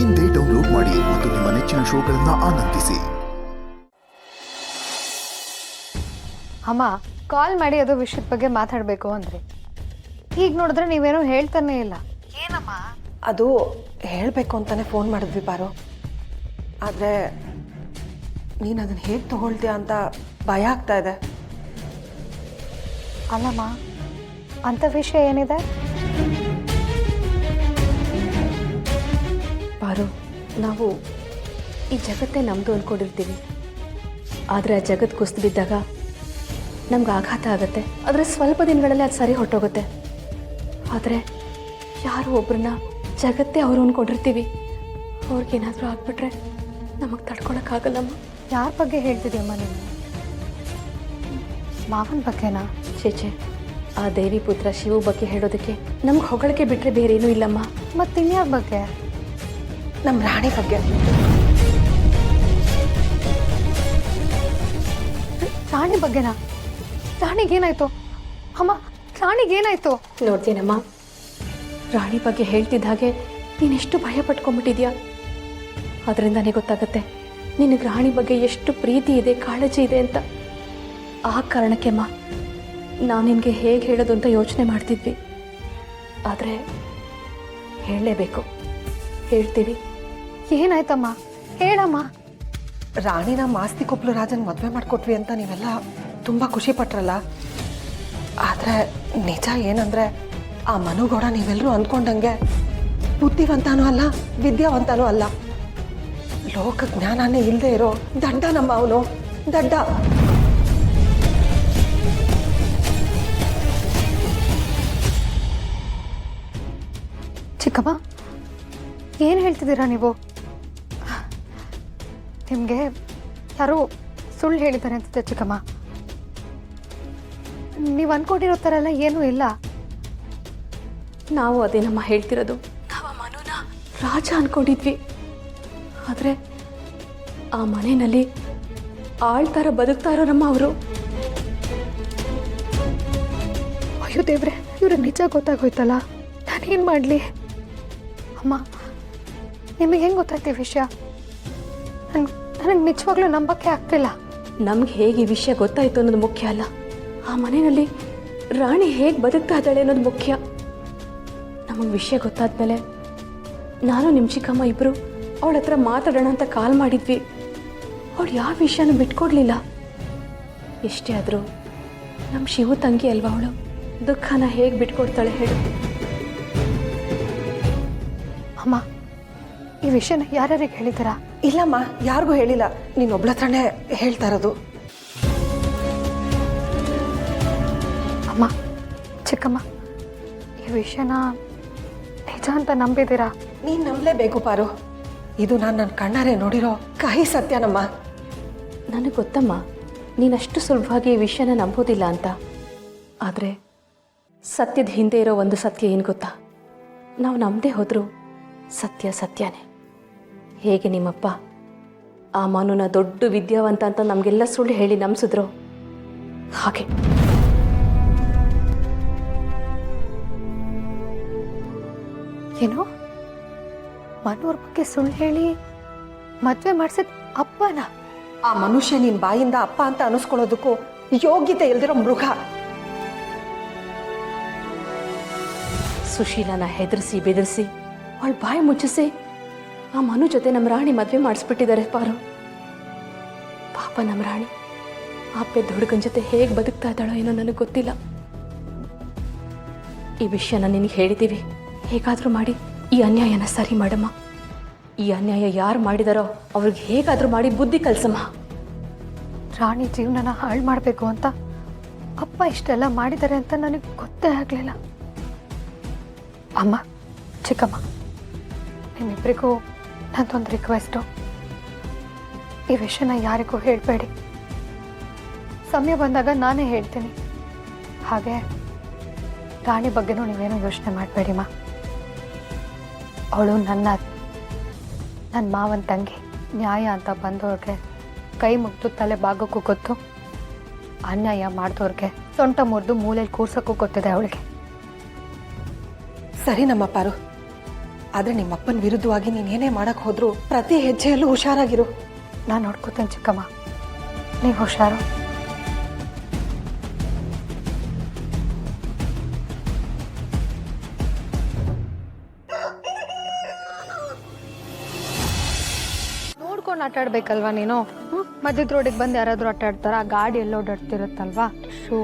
ಇಂದೇ ಡೌನ್ಲೋಡ್ ಮಾಡಿ ಮತ್ತು ನಿಮ್ಮ ನೆಚ್ಚಿನ ಶೋಗಳನ್ನು ಆನಂದಿಸಿ. ಅಮ್ಮ ಕಾಲ್ ಮಾಡಿ ಅದು ವಿಷಯದ ಬಗ್ಗೆ ಮಾತಾಡಬೇಕು ಅಂದ್ರೆ ಈಗ ನೋಡಿದ್ರೆ ನೀವೇನೋ ಹೇಳ್ತಾನೆ ಇಲ್ಲ. ಏನಮ್ಮ? ಅದು ಹೇಳಬೇಕು ಅಂತಾನೆ ಫೋನ್ ಮಾಡಿದ್ವಿ ಪಾರು. ಆದರೆ ನೀನು ಅದನ್ನು ಹೇಗೆ ತಗೊಳ್ತೀಯ ಅಂತ ಭಯ ಆಗ್ತಾ ಇದೆ. ಅಲ್ಲಮ್ಮ, ಅಂಥ ವಿಷಯ ಏನಿದೆ? ಪಾರು, ನಾವು ಈ ಜಗತ್ತೇ ನಮ್ಮದು ಅಂದ್ಕೊಂಡಿರ್ತೀವಿ. ಆದರೆ ಆ ಜಗತ್ತು ಕುಸಿದು ಬಿದ್ದಾಗ ನಮ್ಗೆ ಆಘಾತ ಆಗುತ್ತೆ. ಆದರೆ ಸ್ವಲ್ಪ ದಿನಗಳಲ್ಲಿ ಅದು ಸರಿ ಹೊರಟೋಗುತ್ತೆ. ಆದರೆ ಯಾರು ಒಬ್ಬರನ್ನ ಜಗತ್ತೇ ಅವರು ಅಂದ್ಕೊಂಡಿರ್ತೀವಿ, ಅವ್ರಿಗೇನಾದರೂ ಆಗ್ಬಿಟ್ರೆ ನಮಗೆ ತಡ್ಕೊಳಕ್ಕಾಗಲ್ಲಮ್ಮ. ಯಾರ ಬಗ್ಗೆ ಹೇಳ್ತಿದ್ಯಮ್ಮ ನೀನು? ಮಾವನ ಬಗ್ಗೆನಾ? ಚೇಚೆ, ಆ ದೇವಿ ಪುತ್ರ ಶಿವ ಬಗ್ಗೆ ಹೇಳೋದಕ್ಕೆ ನಮ್ಗೆ ಹೊಗಳಿಕೆ ಬಿಟ್ಟರೆ ಬೇರೆ ಏನೂ ಇಲ್ಲಮ್ಮ. ಮತ್ತಿನ್ಯಾರ ಬಗ್ಗೆ? ನಮ್ಮ ರಾಣಿ ಬಗ್ಗೆ. ರಾಣಿ ಬಗ್ಗೆನಾ? ರಾಣಿಗೇನಾಯ್ತು ಅಮ್ಮ? ರಾಣಿಗೇನಾಯ್ತು? ನೋಡ್ತೀನಮ್ಮ, ರಾಣಿ ಬಗ್ಗೆ ಹೇಳ್ತಿದ್ದ ಹಾಗೆ ನೀನೆಷ್ಟು ಭಯ ಪಟ್ಕೊಂಡ್ಬಿಟ್ಟಿದ್ಯಾ. ಅದರಿಂದನೇ ಗೊತ್ತಾಗತ್ತೆ ನಿನಗೆ ರಾಣಿ ಬಗ್ಗೆ ಎಷ್ಟು ಪ್ರೀತಿ ಇದೆ, ಕಾಳಜಿ ಇದೆ ಅಂತ. ಆ ಕಾರಣಕ್ಕೆಮ್ಮ ನಾವು ನಿನಗೆ ಹೇಗೆ ಹೇಳೋದು ಅಂತ ಯೋಚನೆ ಮಾಡ್ತಿದ್ವಿ. ಆದರೆ ಹೇಳಲೇಬೇಕು, ಹೇಳ್ತೀವಿ. ಏನಾಯ್ತಮ್ಮ? ಹೇಳಮ್ಮ. ರಾಣಿನ ಮಾಸ್ತಿ ಕೊಪ್ಪಲು ರಾಜನ್ ಮದುವೆ ಮಾಡಿಕೊಟ್ವಿ ಅಂತ ನೀವೆಲ್ಲ ತುಂಬ ಖುಷಿ ಪಟ್ರಲ್ಲ. ಆದರೆ ನಿಜ ಏನಂದರೆ ಆ ಮನುಗೌಡ ನೀವೆಲ್ಲರೂ ಅಂದ್ಕೊಂಡಂಗೆ ಬುದ್ಧಿವಂತನೂ ಅಲ್ಲ, ವಿದ್ಯಾವಂತನೂ ಅಲ್ಲ. ಲೋಕ ಜ್ಞಾನನೇ ಇಲ್ಲದೆ ಇರೋ ದಡ್ಡ ನಮ್ಮ ಅವನು, ದಡ್ಡ. ಚಿಕ್ಕಮ್ಮ, ಏನು ಹೇಳ್ತಿದ್ದೀರಾ ನೀವು? ನಿಮಗೆ ಯಾರೋ ಸುಳ್ಳು ಹೇಳಿದ್ದಾರೆ ಅನ್ಸುತ್ತೆ ಚಿಕ್ಕಮ್ಮ. ನೀವು ಅನ್ಕೊಂಡಿರೋ ಥರ ಎಲ್ಲ ಏನೂ ಇಲ್ಲ. ನಾವು ಅದೇನಮ್ಮ ಹೇಳ್ತಿರೋದು. ನಾವು ಆ ಮನುನ ರಾಜ ಅನ್ಕೊಂಡಿದ್ವಿ. ಆದರೆ ಆ ಮನೆಯಲ್ಲಿ ಆಳ್ತಾರ ಬದುಕ್ತಾ ಇರೋರಮ್ಮ ಅವರು. ಅಯ್ಯೋ ದೇವ್ರೆ, ಇವ್ರಿಗೆ ನಿಜ ಗೊತ್ತಾಗೋಯ್ತಲ್ಲ, ನಾನೇನು ಮಾಡಲಿ? ಅಮ್ಮ, ನಿಮಗೆ ಹೆಂಗೆ ಗೊತ್ತಾಯ್ತು ಈ ವಿಷಯ? ನನಗೆ ನಿಜವಾಗ್ಲೂ ನಂಬಕ್ಕೆ ಆಗ್ತಿಲ್ಲ. ನಮ್ಗೆ ಹೇಗೆ ಈ ವಿಷಯ ಗೊತ್ತಾಯಿತು ಅನ್ನೋದು ಮುಖ್ಯ ಅಲ್ಲ, ಆ ಮನೆಯಲ್ಲಿ ರಾಣಿ ಹೇಗೆ ಬದುಕ್ತಾ ಇದ್ದಾಳೆ ಅನ್ನೋದು ಮುಖ್ಯ. ನಮಗೆ ವಿಷಯ ಗೊತ್ತಾದ್ಮೇಲೆ ನಾನು ನಿಮ್ಮ ಚಿಕ್ಕಮ್ಮ ಇಬ್ಬರು ಅವಳ ಹತ್ರ ಮಾತಾಡೋಣ ಅಂತ ಕಾಲ್ ಮಾಡಿದ್ವಿ. ಅವಳು ಯಾವ ವಿಷಯನೂ ಬಿಟ್ಕೊಡ್ಲಿಲ್ಲ. ಎಷ್ಟೇ ಆದರೂ ನಮ್ಮ ಶಿವು ತಂಗಿ ಅಲ್ವಾ ಅವಳು, ದುಃಖನ ಹೇಗೆ ಬಿಟ್ಕೊಡ್ತಾಳೆ ಹೇಳು? ಅಮ್ಮ, ಈ ವಿಷಯನ ಯಾರ್ಯಾರಿಗೆ ಹೇಳಿದ್ದೀರಾ? ಇಲ್ಲಮ್ಮ, ಯಾರಿಗೂ ಹೇಳಿಲ್ಲ. ನೀನು ಒಬ್ಳ ಹತ್ರನೇ ಹೇಳ್ತಾ ಇರೋದು. ಅಮ್ಮ, ಚಿಕ್ಕಮ್ಮ, ಈ ವಿಷಯನ ನಿಜ ಅಂತ ನಂಬಿದ್ದೀರಾ? ನೀನು ನಂಬಲೇಬೇಕು ಪಾರು. ಇದು ನಾನು ನನ್ನ ಕಣ್ಣಾರೆ ನೋಡಿರೋ ಕಹಿ ಸತ್ಯನಮ್ಮ. ನನಗೆ ಗೊತ್ತಮ್ಮ, ನೀನಷ್ಟು ಸುಲಭವಾಗಿ ಈ ವಿಷಯನ ನಂಬೋದಿಲ್ಲ ಅಂತ. ಆದರೆ ಸತ್ಯದ ಹಿಂದೆ ಇರೋ ಒಂದು ಸತ್ಯ ಏನು ಗೊತ್ತಾ? ನಾವು ನಂಬದೇ ಹೋದರೂ ಸತ್ಯ ಸತ್ಯನೇ. ಹೇಗೆ ನಿಮ್ಮಪ್ಪ ಆ ಮನುನ ದೊಡ್ಡ ವಿದ್ಯಾವಂತ ಅಂತ ನಮಗೆಲ್ಲ ಸುಳ್ಳು ಹೇಳಿ ನಂಬಿಸಿದ್ರು, ಹಾಗೆ ಏನು? ಮನೋರ್ ಬಗ್ಗೆ ಸುಳ್ಳು ಹೇಳಿ ಮದುವೆ ಮಾಡಿಸಿದ ಅಪ್ಪನ? ಆ ಮನುಷ್ಯ ನಿನ್ನ ಬಾಯಿಂದ ಅಪ್ಪ ಅಂತ ಅನಿಸ್ಕೊಳ್ಳೋದಕ್ಕೂ ಯೋಗ್ಯತೆ ಇಲ್ದಿರೋ ಮೃಗ. ಸುಶೀಲನ ಹೆದರಿಸಿ ಬೆದರಿಸಿ ಅವಳ ಬಾಯಿ ಮುಚ್ಚಿಸಿ ಆ ಮನು ಜೊತೆ ನಮ್ಮ ರಾಣಿ ಮದುವೆ ಮಾಡಿಸ್ಬಿಟ್ಟಿದ್ದಾರೆ ಪಾರು. ಪಾಪ ನಮ್ಮ ರಾಣಿ ಆ ಪೆದ್ದ ಹುಡುಗನ ಜೊತೆ ಹೇಗೆ ಬದುಕ್ತಾ ಇದ್ದಾಳೋ ಏನೋ ನನಗೆ ಗೊತ್ತಿಲ್ಲ. ಈ ವಿಷಯನ ನಿನಗೆ ಹೇಳಿದ್ದೀವಿ, ಹೇಗಾದರೂ ಮಾಡಿ ಈ ಅನ್ಯಾಯನ ಸರಿ ಮಾಡಮ್ಮ. ಈ ಅನ್ಯಾಯ ಯಾರು ಮಾಡಿದಾರೋ ಅವ್ರಿಗೆ ಹೇಗಾದರೂ ಮಾಡಿ ಬುದ್ಧಿ ಕಲಿಸಮ್ಮ. ರಾಣಿ ಜೀವನನ ಹಾಳು ಮಾಡಬೇಕು ಅಂತ ಅಪ್ಪ ಇಷ್ಟೆಲ್ಲ ಮಾಡಿದ್ದಾರೆ ಅಂತ ನನಗೆ ಗೊತ್ತೇ ಆಗಲಿಲ್ಲ. ಅಮ್ಮ, ಚಿಕ್ಕಮ್ಮ, ನಿಮ್ಮಿಬ್ಬರಿಗೂ ನಂದೊಂದು ರಿಕ್ವೆಸ್ಟು. ಈ ವಿಷಯನ ಯಾರಿಗೂ ಹೇಳಬೇಡಿ. ಸಮಯ ಬಂದಾಗ ನಾನೇ ಹೇಳ್ತೀನಿ. ಹಾಗೆ ರಾಣಿ ಬಗ್ಗೆನೂ ನೀವೇನೂ ಯೋಚನೆ ಮಾಡಬೇಡಿಮ್ಮ. ಅವಳು ನನ್ನ ಮಾವನ ತಂಗಿ. ನ್ಯಾಯ ಅಂತ ಬಂದವ್ರಿಗೆ ಕೈ ಮುಗ್ದು ತಲೆ ಬಾಗೋಕ್ಕೂ ಗೊತ್ತು, ಅನ್ಯಾಯ ಮಾಡಿದವ್ರಿಗೆ ಸೊಂಟ ಮುರಿದು ಮೂಲೆಯಲ್ಲಿ ಕೂರ್ಸೋಕ್ಕೂ ಗೊತ್ತಿದೆ ಅವಳಿಗೆ. ಸರಿ ನಮ್ಮ ಪಾರು, ಆದರೆ ನಿಮ್ಮಪ್ಪನ ವಿರುದ್ಧವಾಗಿ ನೀನು ಏನೇ ಮಾಡಕ್ಕೆ ಹೋದ್ರೂ ಪ್ರತಿ ಹೆಜ್ಜೆಯಲ್ಲೂ ಹುಷಾರಾಗಿರು. ನಾನು ನೋಡ್ಕೋತೇನೆ ಚಿಕ್ಕಮ್ಮ, ನೀವು ಹುಷಾರು. ನೋಡ್ಕೊಂಡು ಆಟ ಆಡ್ಬೇಕಲ್ವಾ ನೀನು? ಮಧ್ಯದ ರೋಡಿಗೆ ಬಂದು ಯಾರಾದರೂ ಆಟ ಆಡ್ತಾರ? ಆ ಗಾಡಿ ಎಲ್ಲ ಓಡಾಡ್ತಿರುತ್ತಲ್ವಾ? ಶೋ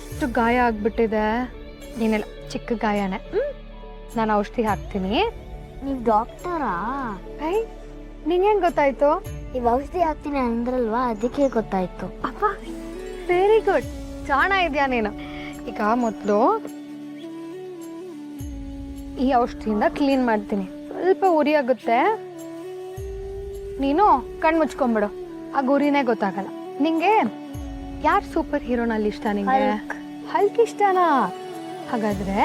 ಇಷ್ಟು ಗಾಯ ಆಗ್ಬಿಟ್ಟಿದೆ. ಏನಿಲ್ಲ, ಚಿಕ್ಕ ಗಾಯನೇ. ನಾನು ಔಷಧಿ ಹಾಕ್ತೀನಿ. ನೀವು ಡಾಕ್ಟರಾ? ಐ, ನಿಂಗೇನು ಗೊತ್ತಾಯ್ತು? ನೀವು ಔಷಧಿ ಹಾಕ್ತೀನಿ ಅಂದ್ರಲ್ವಾ, ಅದಕ್ಕೆ ಗೊತ್ತಾಯ್ತು. ಅಪ್ಪ, ವೆರಿ ಗುಡ್, ಜಾಣ ಇದೆಯಾ ನೀನು. ಈಗ ಮೊದಲು ಈ ಔಷಧಿಯಿಂದ ಕ್ಲೀನ್ ಮಾಡ್ತೀನಿ. ಸ್ವಲ್ಪ ಉರಿ ಆಗುತ್ತೆ, ನೀನು ಕಣ್ಣು ಮುಚ್ಕೊಂಬಿಡು, ಆ ಉರಿನೇ ಗೊತ್ತಾಗಲ್ಲ. ನಿಂಗೆ ಯಾರು ಸೂಪರ್ ಹೀರೋನಲ್ಲಿ ಇಷ್ಟ ನಿಂಗೆ? ಹಲ್ಕ್ ಇಷ್ಟನಾ? ಹಾಗಾದ್ರೆ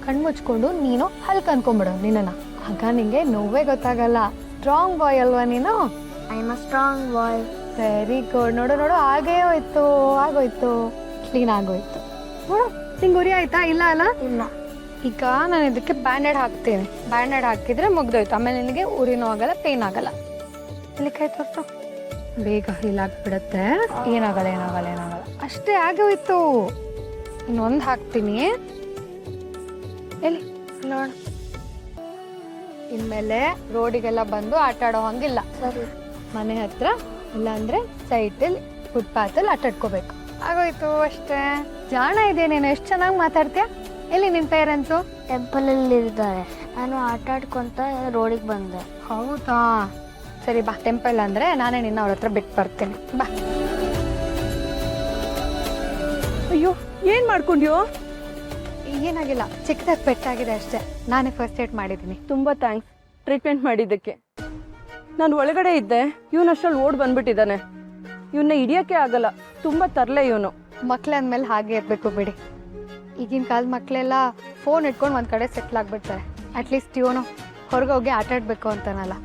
ಕಣ್ಣು ಮುಚ್ಕೊಂಡು ನೀನು ಹಲ್ಕ್ ಅನ್ಕೊಂಬಿಡು ನಿನ್ನ, ಆಗ ನಿಂಗೆ ನೋವೇ ಗೊತ್ತಾಗಲ್ಲ. ಸ್ಟ್ರಾಂಗ್ ಬಾಯ್ ಅಲ್ವಾ ನೀನು? I am a strong boy. Very good. ನೋಡು ನೋಡು, ಆಗೇ ಹೋಯ್ತು, ಆಗೋಯ್ತು, ಕ್ಲೀನ್ ಆಗೋಯ್ತು. ನೋಡು, ನಿಂಗೆ ಉರಿ ಆಯ್ತಾ? ಇಲ್ಲ ಅಲ್ಲ? ಇಲ್ಲ. ಈಗ ನಾನು ಇದಕ್ಕೆ ಬ್ಯಾಂಡೇಡ್ ಹಾಕ್ತೀನಿ. ಬ್ಯಾಂಡೇಡ್ ಹಾಕಿದ್ರೆ ಮುಗ್ದೋಯ್ತು. ಆಮೇಲೆ ನಿನಗೆ ಉರಿನೂ ಆಗಲ್ಲ, ಪೇನ್ ಆಗಲ್ಲ. ಇಲ್ಲಿ ಕೈ ತೋರ್ಸು, ಬೇಗ ಹೀಲಾಗ್ಬಿಡತ್ತೆ. ಏನಾಗಲ್ಲ ಏನಾಗಲ್ಲ ಏನಾಗಲ್ಲ, ಅಷ್ಟೇ ಆಗೋಯ್ತು. ಇನ್ನೊಂದು ಹಾಕ್ತೀನಿ. ಎಲ್ಲಿ ನೋಡ, ಇನ್ಮೇಲೆ ರೋಡಿಗೆಲ್ಲ ಬಂದು ಆಟ ಆಡೋ ಹಂಗಿಲ್ಲ. ಸರಿ. ಮನೆ ಹತ್ರ ಇಲ್ಲಾಂದ್ರೆ ಸೈಟಲ್ಲಿ ಫುಟ್ಪಾತಲ್ಲಿ ಆಟ ಆಡ್ಕೋಬೇಕು. ಆಗೋಯ್ತು ಅಷ್ಟೇ. ಜಾಣ ಇದೆ ನೀನು, ಎಷ್ಟು ಚೆನ್ನಾಗಿ ಮಾತಾಡ್ತೀಯ. ಎಲ್ಲಿ ನಿನ್ನ ಪೇರೆಂಟ್ಸು? ಟೆಂಪಲಲ್ಲಿ ಇರ್ತಾರೆ. ನಾನು ಆಟ ಆಡ್ಕೊಂತ ರೋಡಿಗೆ ಬಂದೆ. ಹೌದಾ, ಸರಿ ಬಾ. ಟೆಂಪಲ್ ಅಂದರೆ ನಾನೇ ನಿನ್ನ ಅವ್ರ ಹತ್ರ ಬಿಟ್ಟು ಬರ್ತೀನಿ, ಬಾ. ಅಯ್ಯೋ, ಏನು ಮಾಡ್ಕೊಂಡ್ಯೋ? ಏನಾಗಿಲ್ಲ, ಚಿಕ್ಕದಾಗಿ ಪೆಟ್ಟಾಗಿದೆ ಅಷ್ಟೇ. ನಾನೇ ಫಸ್ಟ್ ಏಡ್ ಮಾಡಿದ್ದೀನಿ. ತುಂಬ ಥ್ಯಾಂಕ್ಸ್ ಟ್ರೀಟ್ಮೆಂಟ್ ಮಾಡಿದ್ದಕ್ಕೆ. ನಾನು ಒಳಗಡೆ ಇದ್ದೆ, ಇವನಷ್ಟರಲ್ಲಿ ಓಡ್ ಬಂದ್ಬಿಟ್ಟಿದ್ದಾನೆ. ಇವನ್ನ ಹಿಡಿಯೋಕ್ಕೆ ಆಗಲ್ಲ, ತುಂಬ ತರಲೆ ಇವನು. ಮಕ್ಳು ಅಂದಮೇಲೆ ಹಾಗೆ ಇರಬೇಕು ಬಿಡಿ. ಈಗಿನ ಕಾಲದ ಮಕ್ಕಳೆಲ್ಲ ಫೋನ್ ಇಟ್ಕೊಂಡು ಒಂದು ಕಡೆ ಸೆಟ್ಲ್ ಆಗಿಬಿಡ್ತಾರೆ. ಅಟ್ಲೀಸ್ಟ್ ಇವನು ಹೊರಗೆ ಹೋಗಿ ಆಟ ಆಡಬೇಕು ಅಂತಾನಲ್ಲ.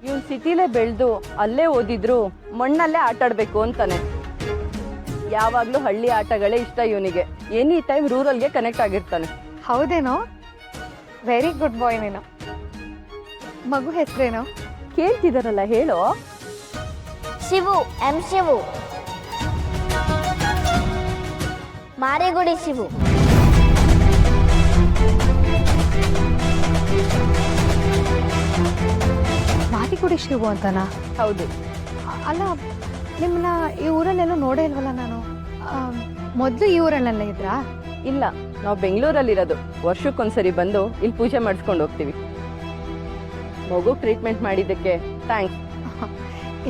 ಇವನು ಸಿಟಿಲೇ ಬೆಳೆದು ಅಲ್ಲೇ ಓದಿದ್ರು ಮಣ್ಣಲ್ಲೇ ಆಟ ಆಡಬೇಕು ಅಂತಾನೆ. ಯಾವಾಗಲೂ ಹಳ್ಳಿ ಆಟಗಳೇ ಇಷ್ಟ ಇವನಿಗೆ. ಎನಿ ಟೈಮ್ ರೂರಲ್ಗೆ ಕನೆಕ್ಟ್ ಆಗಿರ್ತಾನೆ. ಹೌದೇನೋ? ವೆರಿ ಗುಡ್ ಬಾಯ್ ನೀನು. ಮಗು ಹೆಸರೇನು? ಕೇಳ್ತಿದಾರಲ್ಲ, ಹೇಳೋ. ಶಿವು, ಎಂ ಶಿವು. ಮಾರಿಗುಡಿ ಶಿವು. ಮಾರಿಗುಡಿ ಶಿವು ಅಂತನಾ? ಹೌದು. ಅಲ್ಲ, ನಿಮ್ಮನ್ನ ಈ ಊರಲ್ಲೆಲ್ಲೋ ನೋಡೇ ಇಲ್ವಲ್ಲ ನಾನು. ಮೊದಲು ಈ ಊರಲ್ಲೆಲ್ಲ ಇದ್ರಾ? ಇಲ್ಲ, ನಾವು ಬೆಂಗಳೂರಲ್ಲಿರೋದು. ವರ್ಷಕ್ಕೊಂದ್ಸರಿ ಬಂದು ಇಲ್ಲಿ ಪೂಜೆ ಮಾಡಿಸ್ಕೊಂಡು ಹೋಗ್ತೀವಿ. ಮಗು ಟ್ರೀಟ್ಮೆಂಟ್ ಮಾಡಿದ್ದಕ್ಕೆ ಥ್ಯಾಂಕ್ಸ್.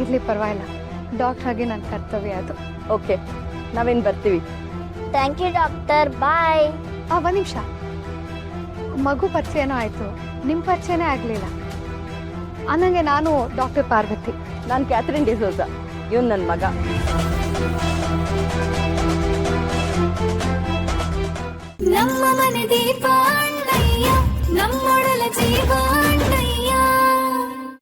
ಇರ್ಲಿ, ಪರವಾಗಿಲ್ಲ. ಡಾಕ್ಟರ್ ಆಗಿ ನನ್ನ ಕರ್ತವ್ಯ ಅದು. ಓಕೆ, ನಾವೇನು ಬರ್ತೀವಿ. ಥ್ಯಾಂಕ್ ಯು ಡಾಕ್ಟರ್, ಬಾಯ್. ಒಂದು ನಿಮಿಷ, ಮಗು ಪರಿಚಯನೂ ಆಯಿತು, ನಿಮ್ಮ ಪರಿಚಯನೇ ಆಗಲಿಲ್ಲ. ಅನ್ನಂಗೆ ನಾನು ಡಾಕ್ಟರ್ ಪಾರ್ವತಿ. ನಾನು ಕ್ಯಾಥರಿನ್ ಡಿಸೋಜ. ಇವನು ನನ್ನ ಮಗ. ನಮ್ಮ ಮನೆ ದೀಪ ಅಣ್ಣಯ್ಯ, ನಮ್ಮೊಡಲ ಜೀವ